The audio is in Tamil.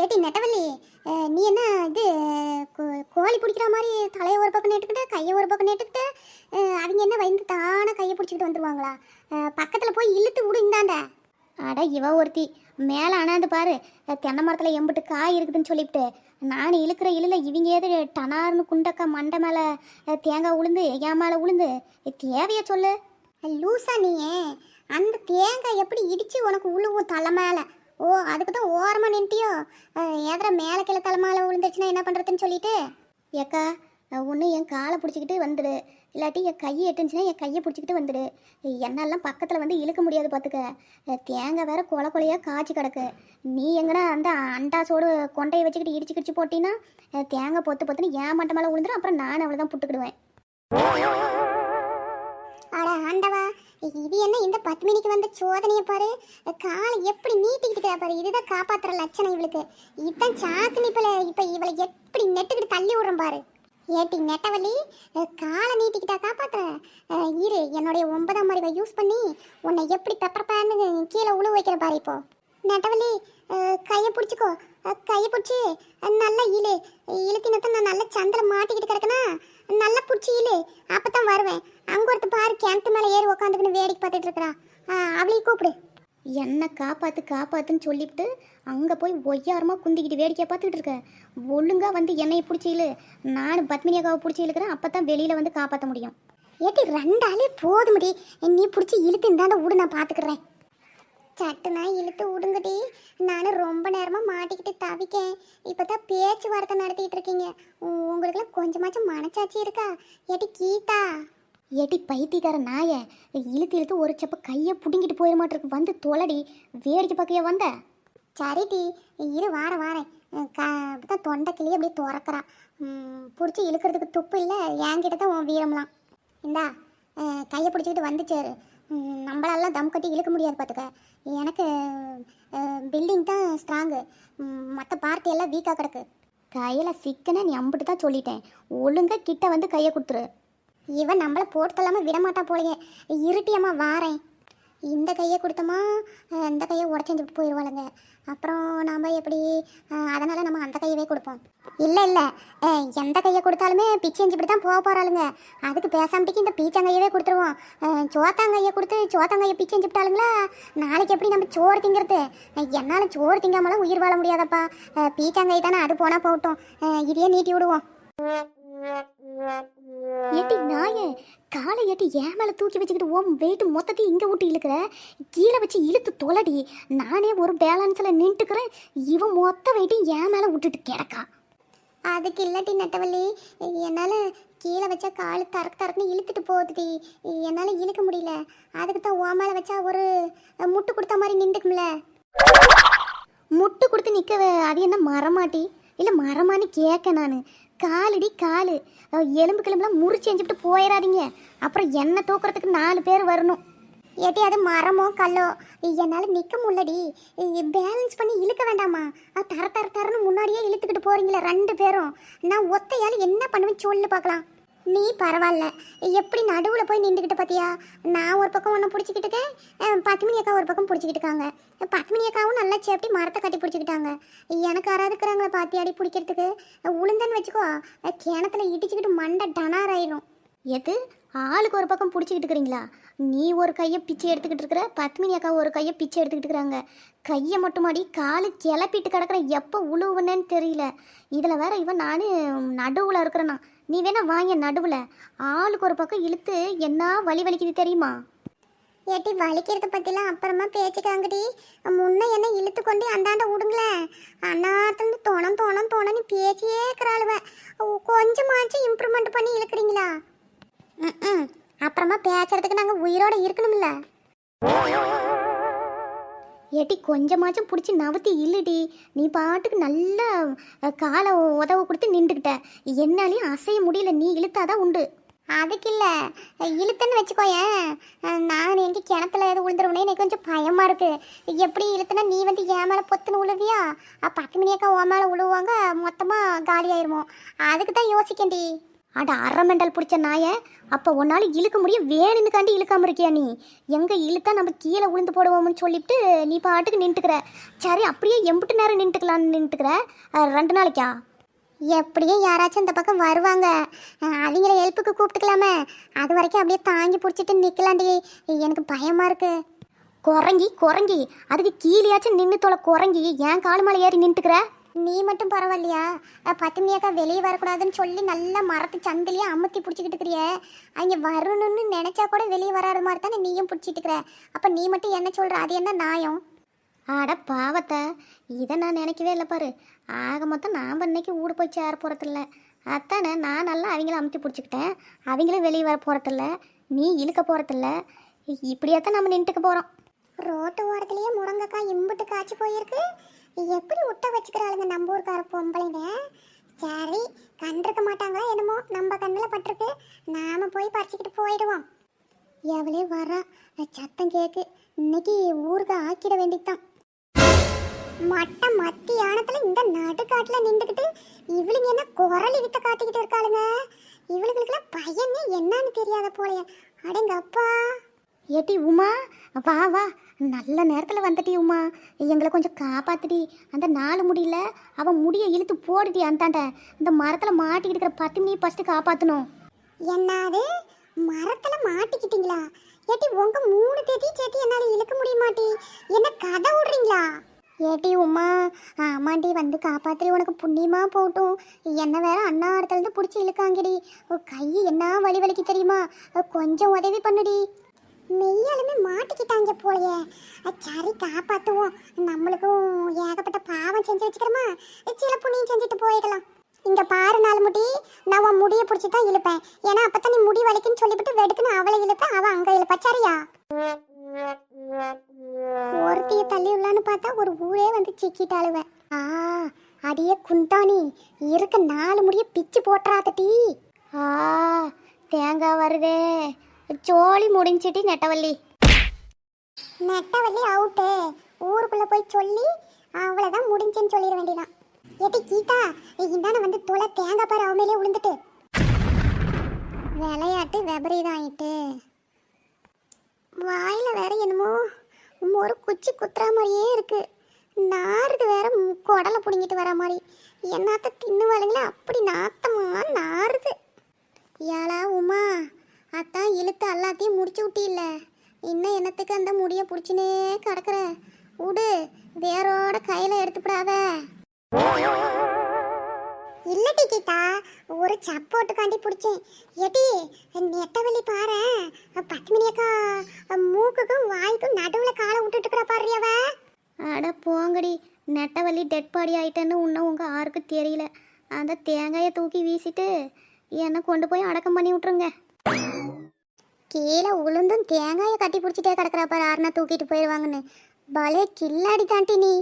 ஏட்டி நெட்டவள்ளி, நீ என்ன இது கோழி பிடிக்கிற மாதிரி தலையை ஒரு பக்கம் நேட்டுக்கிட்ட கையை ஒரு பக்கம் நேட்டுக்கிட்ட அவங்க என்ன வந்து தானே கையை பிடிச்சிக்கிட்டு வந்துடுவாங்களா? பக்கத்தில் போய் இழுத்து விடு இந்தாண்ட. அட இவ ஒருத்தி மேலே அணாந்து பாரு, தென்னை மரத்தில் எம்பிட்டு காய் இருக்குதுன்னு சொல்லிவிட்டு நான் இழுக்கிற இழுல இவங்க ஏது டனார்னு குண்டக்கா மண்டை மேலே தேங்காய் உளுந்து என் மேலே உளுந்து தேவையா சொல்லு? லூசா நீயே, அந்த தேங்காய் எப்படி இடித்து உனக்கு உழுவும் தலை மேலே? ஓ, அதுக்கு தான் ஓரமாக நின்ட்டியோ? ஏதா மேலே கீழே தலை மேலே விழுந்துருச்சுன்னா என்ன பண்ணுறதுன்னு சொல்லிட்டு ஏக்கா ஒன்று என் காலை பிடிச்சிக்கிட்டு வந்துடு, இல்லாட்டி என் கையை எட்டுச்சுன்னா என் கையை பிடிச்சிக்கிட்டு வந்துடு. என்னெல்லாம் பக்கத்தில் வந்து இழுக்க முடியாது பார்த்துக்க. தேங்காய் வேற கொலை கொலையாக காய்ச்சி கிடக்கு. நீ எங்கன்னா அந்த அண்டாசோடு கொண்டையை வச்சுக்கிட்டு இடிச்சு கிடிச்சு போட்டின்னா தேங்காய் பொத்துன்னு ஏன் மட்டை மேலே விழுந்துடும். அப்புறம் நான் அவளை தான் புட்டுக்கிடுவேன். அட ஆண்டவா, இது என்ன இந்த 10 மணிக்கு வந்த சோதனையை பாரு. காலை எப்படி நீட்டிக்கிட்டு பாரு. இதுதான் காப்பாற்றுற லட்சணம் இவளுக்கு. இதுதான் சாக்கு நிப்பல. இப்போ இவளை எப்படி நெட்டுக்கிட்டு தள்ளி விடுறோம் பாரு. ஏட்டி நெட்டவள்ளி, காலை நீட்டிக்கிட்டா காப்பாற்றுற இரு. என்னுடைய 9ஆம் அறிவை யூஸ் பண்ணி உன்னை எப்படி பெப்பர் பேன்னு கீழே உழு வைக்கிற பாரு. இப்போ நெட்டவள்ளி கையை பிடிச்சிக்கோ. கையை பிடிச்சி நல்லா இழு. இழுத்தினத்தான் நான் நல்லா சந்தில் மாட்டிக்கிட்டு கிடக்கனா நல்லா பிடிச்சி இழு. அப்போ தான் வருவேன். அங்கே ஒருத்த பாரு கிணத்து மேலே ஏறி உக்காந்துக்குன்னு வேடிக்கை பார்த்துட்டு இருக்கிறா. அவளையும் கூப்பிடு. என்ன காப்பாத்துன்னு சொல்லிவிட்டு அங்கே போய் ஒய்யாரமாக குந்திக்கிட்டு வேடிக்கை பார்த்துக்கிட்டு இருக்க. ஒழுங்காக வந்து என்னையை பிடிச்சி இழு. நான் பத்மினியாக்காவை பிடிச்சி இழுக்கிறேன். அப்போ தான் வெளியில் வந்து காப்பாற்ற முடியும். ஏட்டி 2 ஆளே போது முடி. நீ பிடிச்சி இழுத்து இந்தாண்ட விடு, நான் பார்த்துக்கிறேன். சட்டுனா இழுத்து விடுங்கடி. நானும் ரொம்ப நேரமாக மாட்டிக்கிட்டு தவிக்கேன். இப்போ தான் பேச்சுவார்த்தை நடத்திக்கிட்டு இருக்கீங்க. உங்களுக்குலாம் கொஞ்சமாச்சும் மனச்சாட்சி இருக்கா? ஏட்டி கீதா, ஏட்டி பைத்தியக்கார நாய, இழுத்து ஒரு சப்ப கையை பிடுங்கிட்டு போயிட மாட்டிருக்கு. வந்து தொலைடி. வேடிக்கை பார்க்கையா வந்த? சரிடி இரு, வாரேன். தான் தொண்டைக்கிளியே அப்படியே துறக்கிறா. பிடிச்சி இழுக்கிறதுக்கு துப்பு இல்லை. என்கிட்ட தான் உன் வீரம்லாம். இந்தா கையை பிடிச்சிக்கிட்டு வந்துச்சேரு. நம்மளாலாம் தம் கட்டி இழுக்க முடியாது பார்த்துக்க. எனக்கு பில்டிங் தான் ஸ்ட்ராங்கு, மற்ற பார்ட்டி எல்லாம் வீக்காக கிடக்கு. கையில் சிக்கனை நீ அம்பிட்டு தான் சொல்லிட்டேன். ஒழுங்காக கிட்ட வந்து கையை கொடுத்துரு. இவன் நம்மளை போட்டு தள்ளாமல் விடமாட்டா போலையே. இருட்டியம்மா வாரேன். இந்த கையை கொடுத்தோமா இந்த கையை உடச்சிட்டு போயிடுவாளுங்க. அப்புறம் நாம் எப்படி? அதனால் நம்ம அந்த கையவே கொடுப்போம். இல்லை எந்த கையை கொடுத்தாலுமே பிச்சைஞ்சிப்படி தான் போக போகிறாளுங்க. அதுக்கு பேசாமட்டிக்கு இந்த பீச்சாங்கையவே கொடுத்துருவோம். சோத்தாங்கையை கொடுத்து சோத்தாங்கையை பிச்சைஞ்சிப்பிட்டாளுங்களா? நாளைக்கு எப்படி நம்ம சோறு திங்கிறது? என்னால் சோறு திங்காமலாம் உயிர் வாழ முடியாதப்பா. பீச்சாங்கை தானே, அது போனால் போகட்டும். இதையே நீட்டி விடுவோம். ஏட்டி நாயே, காலை ஏட்டி ஏன் மேலே தூக்கி வச்சுக்கிட்டு ஓம் வெயிட்டு மொத்தத்தையும் இங்கே விட்டு இழுக்கிற. கீழே வச்சு இழுத்து தொலைடி. நானே ஒரு பேலன்ஸில் நின்றுக்கிறேன். இவன் மொத்த வெயிட்டையும் ஏன் மேலே விட்டுட்டு கிடக்கா. அதுக்கு இல்லாட்டி நெட்டவள்ளி, என்னால் கீழே வச்சா கால் தரக்குன்னு இழுத்துட்டு போகுதுடி. என்னால் இழுக்க முடியல. அதுக்கு தான் ஓ மேலே வச்சா ஒரு முட்டு கொடுத்த மாதிரி நின்றுக்கும்ல. முட்டு கொடுத்து நிற்க அது என்ன மரமாட்டி? இல்லை மரமானு கேட்க நான். காலடி காலு எலும்பு கிளம்புலாம் முறிச்சு எஞ்சிட்டு போயிடாதீங்க. அப்புறம் என்ன தூக்குறதுக்கு 4 பேர் வரணும். ஏட்டி அது மரமோ கல்லோ என்னால் நிற்க முடியலடி. பேலன்ஸ் பண்ணி இழுக்க வேண்டாமா? தரன்னு முன்னாடியே இழுத்துக்கிட்டு போகிறீங்களே 2 பேரும். நான் ஒத்தையால் என்ன பண்ணுவேன் சொல்லு பார்க்கலாம். நீ பரவாயில்ல, எப்படி நடுவில் போய் நின்றுக்கிட்ட பார்த்தியா? நான் ஒரு பக்கம் ஒன்று பிடிச்சிக்கிட்டுக்கேன், பத்மினி அக்கா ஒரு பக்கம் பிடிச்சிக்கிட்டுருக்காங்க. பத்மினி அக்காவும் நல்லா சேப்டி மரத்தை கட்டி பிடிச்சிக்கிட்டாங்க. எனக்கு யாராவது இருக்கிறாங்களா பாத்தியாடி பிடிக்கிறதுக்கு? உளுந்தன்னு வச்சுக்கோ, கிணத்துல இடிச்சுக்கிட்டு மண்டை டனார் ஆயிடும். எது ஆளுக்கு ஒரு பக்கம் பிடிச்சிக்கிட்டு இருக்கிறீங்களா? நீ ஒரு கையை பிச்சை எடுத்துக்கிட்டு இருக்கிற, பத்மினி அக்கா ஒரு கையை பிச்சை எடுத்துக்கிட்டு இருக்கிறாங்க. கையை மட்டுமாடி காலு கிளப்பிட்டு கிடக்குற. எப்போ உழுவுனேன்னு தெரியல. இதில் வேற இவன் நான் நடுவில் இருக்கிறேன்னா. நீ வேணா வாங்க நடுவில். ஆளுக்கு ஒரு பக்கம் இழுத்து என்ன வலிக்குது தெரியுமா? ஏட்டி வலிக்கிறத பற்றிலாம் அப்புறமா பேச்சுக்காங்கடி. முன்ன என்ன இழுத்து கொண்டு அந்தாண்ட விடுங்களேன். அண்ணாத்தந்து தோணன்னு பேச்சியே இருக்கிறாளுவேன். கொஞ்சமாச்சும் இம்ப்ரூவ்மெண்ட் பண்ணி இழுக்கிறீங்களா? அப்புறமா பேசுறதுக்கு நாங்கள் உயிரோட இருக்கணும்ல. ஏட்டி கொஞ்சமாச்சும் பிடிச்சி நவத்தி இல்லடி. நீ பாட்டுக்கு நல்ல காலை உதவ கொடுத்து நின்றுக்கிட்ட. என்னாலையும் அசைய முடியல. நீ இழுத்தாதான் உண்டு. அதுக்கு இல்லை, இழுத்துன்னு வச்சுக்கோயேன். நான் எங்கே கிணத்துல எது விழுந்துருவனே எனக்கு கொஞ்சம் பயமாக இருக்குது. எப்படி இழுத்துனா நீ வந்து என் மேலே பொத்துன்னு விழுவியா? 10 மணியாக்கா உன் மேலே விழுவாங்க, மொத்தமாக காலி ஆயிடுமோ. அதுக்கு தான் யோசிக்கண்டி. அட அரை மெண்டல் பிடிச்ச நாயை, அப்போ உன்னால் இழுக்க முடியும் வேணுனுக்காண்டி இழுக்காம இருக்கியா நீ? எங்கே இழுத்தா நம்ம கீழே விழுந்து போடுவோம்னு சொல்லிவிட்டு நீ பாட்டுக்கு நின்றுக்கிற. சரி, அப்படியே எம்பிட்டு நேரம் நின்றுக்கலான்னு நின்றுக்கிற? 2 நாளைக்கா? எப்படியும் யாராச்சும் இந்த பக்கம் வருவாங்க, அவங்கள ஹெல்ப்புக்கு கூப்பிட்டுக்கலாமே. அது வரைக்கும் அப்படியே தாங்கி பிடிச்சிட்டு நிற்கலாண்டி. எனக்கு பயமா இருக்கு. குறங்கி அதுக்கு கீழேயாச்சும் நின்று தொலை. குறங்கி ஏன் காலு மேலே ஏறி நின்றுக்கிற? நீ மட்டும் பரவாயில்லையா? பத்துமணியாக்கா வெளியே வரக்கூடாதுன்னு சொல்லி நல்லா மரத்து சந்திலேயே அமுத்தி பிடிச்சிக்கிட்டு இருக்கிறிய. அவங்க வரணும்னு நினைச்சா கூட வெளியே வராத மாதிரி தானே நீயும் பிடிச்சிட்டு இருக்கிற. அப்போ நீ மட்டும் என்ன சொல்கிற? அது என்ன நியாயம்? ஆட பாவத்தை, இதை நான் நினைக்கவே இல்லை பாரு. ஆக மொத்தம் நாம் இன்னைக்கு ஊடு போய் சேர போகிறதில்ல. அத்தானே நான் நல்லா அவங்கள அமுத்தி பிடிச்சிக்கிட்டேன். அவங்களும் வெளியே வர போகிறதில்ல, நீ இழுக்க போகிறதில்ல. இப்படியாத்தான் நம்ம நின்றுக்க போகிறோம். ரோட்டு ஓரத்துலேயே முருங்கைக்காய் இம்புட்டு காய்ச்சி போயிருக்கு. எப்படி விட்ட வச்சுக்கிறாளுங்க நம்ம ஊருக்கார பொம்பளைங்க. சரி, கண்டிருக்க மாட்டாங்களா என்னமோ, நம்ம கண்ணில் பட்டிருக்கு. நாம் போய் பறிச்சுக்கிட்டு போயிடுவோம். எவ்வளோ வரா, சத்தம் கேட்கு. இன்னைக்கு ஊருக்கு ஆக்கிட வேண்டியதுதான். மத்தியானத்தில் இந்த நடுக்காட்டில் நின்றுக்கிட்டு இவளுங்க என்ன குரலி வித்த காட்டிக்கிட்டு இருக்காளுங்க. இவளுங்களுக்குலாம் பையனே என்னன்னு தெரியாத போலையே. அடங்க அப்பா. ஏட்டி உமா, வா வா, நல்ல நேரத்தில் வந்துட்டி உமா. எங்களை கொஞ்சம் காப்பாத்துடி. அந்த 4 முடியல, அவன் முடியை இழுத்து போடுடி. அந்தாண்ட இந்த மரத்தில் மாட்டிக்கிட்டு இருக்கிற 10 மணி ஃபஸ்ட்டு காப்பாற்றணும். என்னது, மரத்தில் மாட்டிக்கிட்டீங்களா? ஏட்டி உங்க 3 தேதி சேர்த்து என்னால் இழுக்க முடிய மாட்டி. என்ன கதை விடுறீங்களா? ஏட்டி உமா, ஆமாண்டி, வந்து காப்பாத்திரி. உனக்கு புண்ணியமா போட்டும். என்ன வேற அண்ணா இடத்துலேருந்து பிடிச்சி இழுக்காங்கடி. கை என்ன வலி வலிக்கு தெரியுமா? கொஞ்சம் உதவி பண்ணுடி. மெய்யாலுமே மாட்டிக்கிட்டாங்க போலையே. சரி, காப்பாற்றுவோம். நம்மளுக்கும் ஏகப்பட்ட பாவம் செஞ்சு வச்சுக்கிறோமா, சில புண்ணியம் செஞ்சுட்டு போயிடலாம். இங்கே பாரு நாலுமுடி, நான் உன் முடியை பிடிச்சி தான் இழுப்பேன். ஏன்னா அப்போ தான் நீ முடி வலிக்குன்னு சொல்லிவிட்டு வெடுக்குன்னு அவளை இழுப்பேன், அவள் அங்கே இழுப்பா. சரியா? ஒருத்தைய தள்ளி உள்ளான்னு பார்த்தா ஒரு ஊரே வந்து சிக்கிட்டாளுவேன். அடியே குந்தாணி, இருக்க 4 முடிய பிச்சு போட்டுறாதட்டி. தேங்காய் வருதே. ஜோலி முடிஞ்சிட்டி நெட்டவள்ளி. நெட்டவள்ளி அவுட்டு. ஊருக்குள்ளே போய் சொல்லி அவ்வளோதான் முடிஞ்சுன்னு சொல்லிட வேண்டியதான். ஏட்டி கீதா, இந்தான வந்து தொலை. தேங்காய் பாரு அவமையிலே விழுந்துட்டு. விளையாட்டு விபரீதாயிட்டு. வாயில் வேற என்னமோ ஒரு குச்சி குத்துற மாதிரியே இருக்கு. நாறுது வேற, குடலை பிடிங்கிட்டு வர மாதிரி. என்னத்த தின்னுவாளுங்களே, அப்படி நாத்தமா நாறுது. ஏலா உமா, அத்தான் இழுத்து எல்லாத்தையும் முடிச்சு விட்டில்ல, இன்னும் என்னத்துக்கு அந்த முடியை பிடிச்சினே கிடக்குற? விடு, வேரோட கையில் எடுத்துப்படாத. இல்லட்டி கீதா, ஒரு சப்போட்டுக்காண்டி பிடிச்சேன். ஏட்டி நெட்டவள்ளி பாரு, 10 மணியக்கா மூக்குக்கும் வாய்க்கும் நடுவில் காலை விட்டுட்டு இருக்கிற பாருறியவ. அட போங்கடி, நெட்டவள்ளி டெட் பாடி ஆயிட்டேன்னு இன்னும் உங்கள் யாருக்கு தெரியல. அந்த தேங்காயை தூக்கி வீசிட்டு என்னை கொண்டு போய் அடக்கம் பண்ணி விட்ருங்க. கீழே உளுந்தும் தேங்காயை கட்டி பிடிச்சிட்டே கிடக்குறா பாரு, யாருன்னா தூக்கிட்டு போயிடுவாங்கன்னு. பலே கில்லாடி தாண்டி நீ.